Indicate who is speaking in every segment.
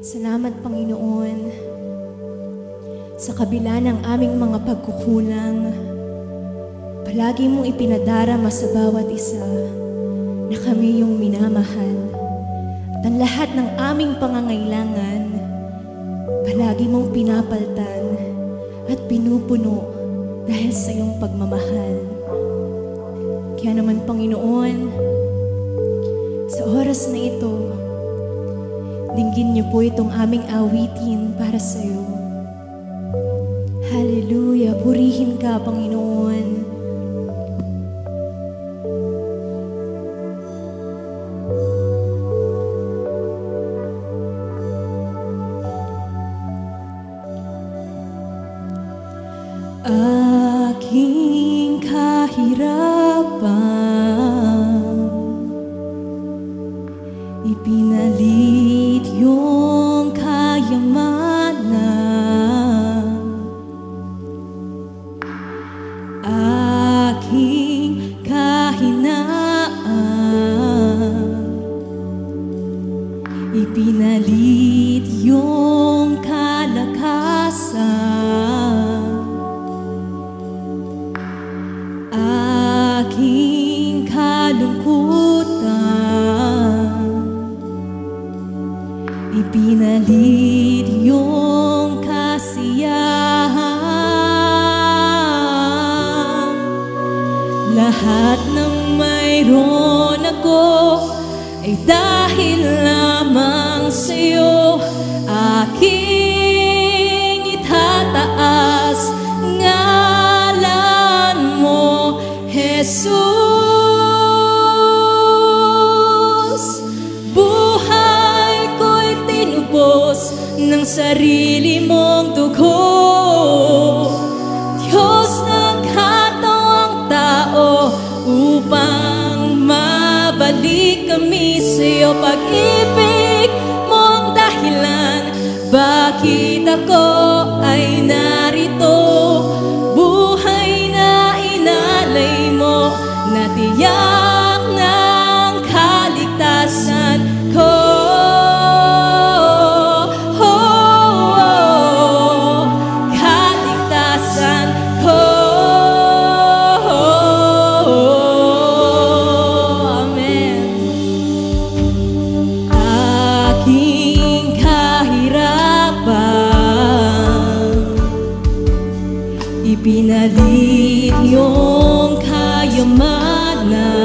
Speaker 1: Salamat, Panginoon, sa kabila ng aming mga pagkukulang, palagi mong ipinadarama sa bawat isa na kami yung minamahal. At ang lahat ng aming pangangailangan, palagi mong pinapaltan at pinupuno dahil sa iyong pagmamahal. Kaya naman, Panginoon, sa oras na ito, dinggin niyo po itong aming awitin para sa iyo. Hallelujah! Purihin ka, Panginoon. Aking kahirapan, ipinalit yung kayamanan. Aking kahinaan, ipinalit yung kalakasan. Aking kalungkutan, ipinalit yung kasiyahan. Lahat ng mayroon ako ay dahil lamang sa'yo. Aking itataas ngalan mo, Jesus. Buhay ko'y tinubos ng sarili mong dugo. Diyos, nagkatawang tao upang mabalik kami sa'yo. Pag-ibig mong dahilan, bakit ako ay narito? Buhay na inalay mo, natiyak ng kaligtasan ko. Kaligtasan ko. Amen. Aking kahirapan, ipinalit yung kayamanan.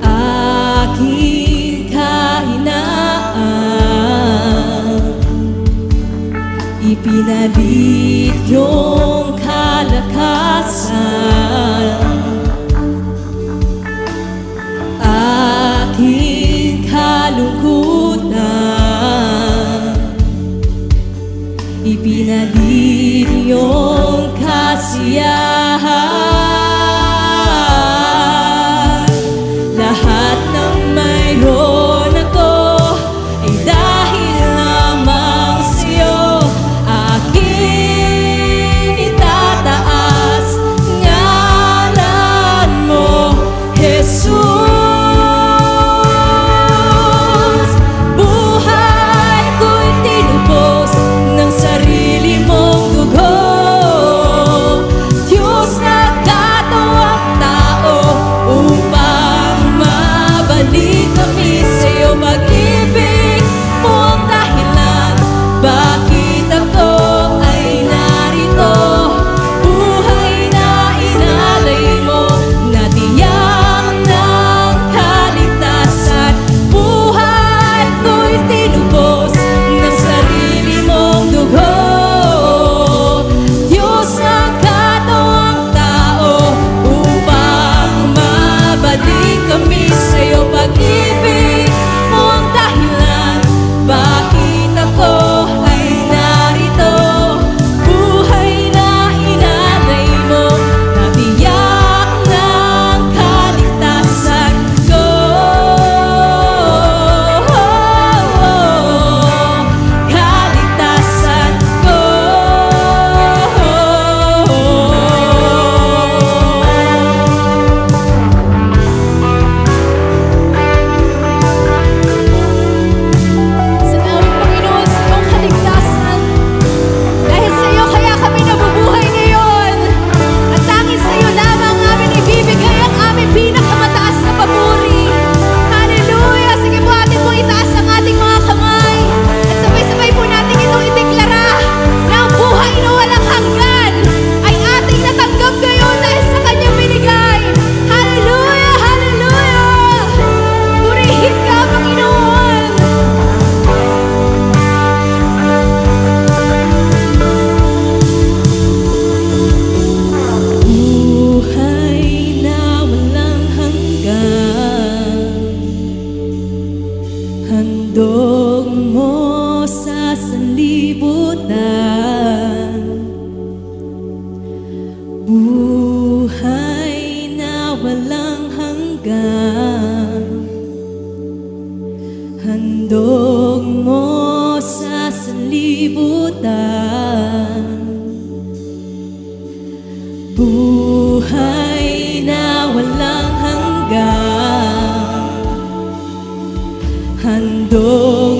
Speaker 1: Aking kahinaan, ipinalit yung kalakasan. Aking kalungkutan, ipinalit yung kasiyahan. Lahat ng mayroon ako ay dahil lamang sa'yo. Aking itataas ngalan mo, Jesus. Buhay ko'y tinubos ng sarili mong dugo. Diyos, nagkatawang tao upang mabalik kami sa'yo. Pag-ibig mo ang dahilan, bakit ako ay narito? Buhay na inalay mo, natiyak ng kaligtasan. Buhay ko'y tinubos ng sarili mong dugo. Diyos, nagkatawang tao upang mabalik kami sa'yo. Pag-ibig Handog mo sa sanlibutan, buhay na walang hanggan. Handog mo sa sanlibutan, buhay na walang hanggan. Handog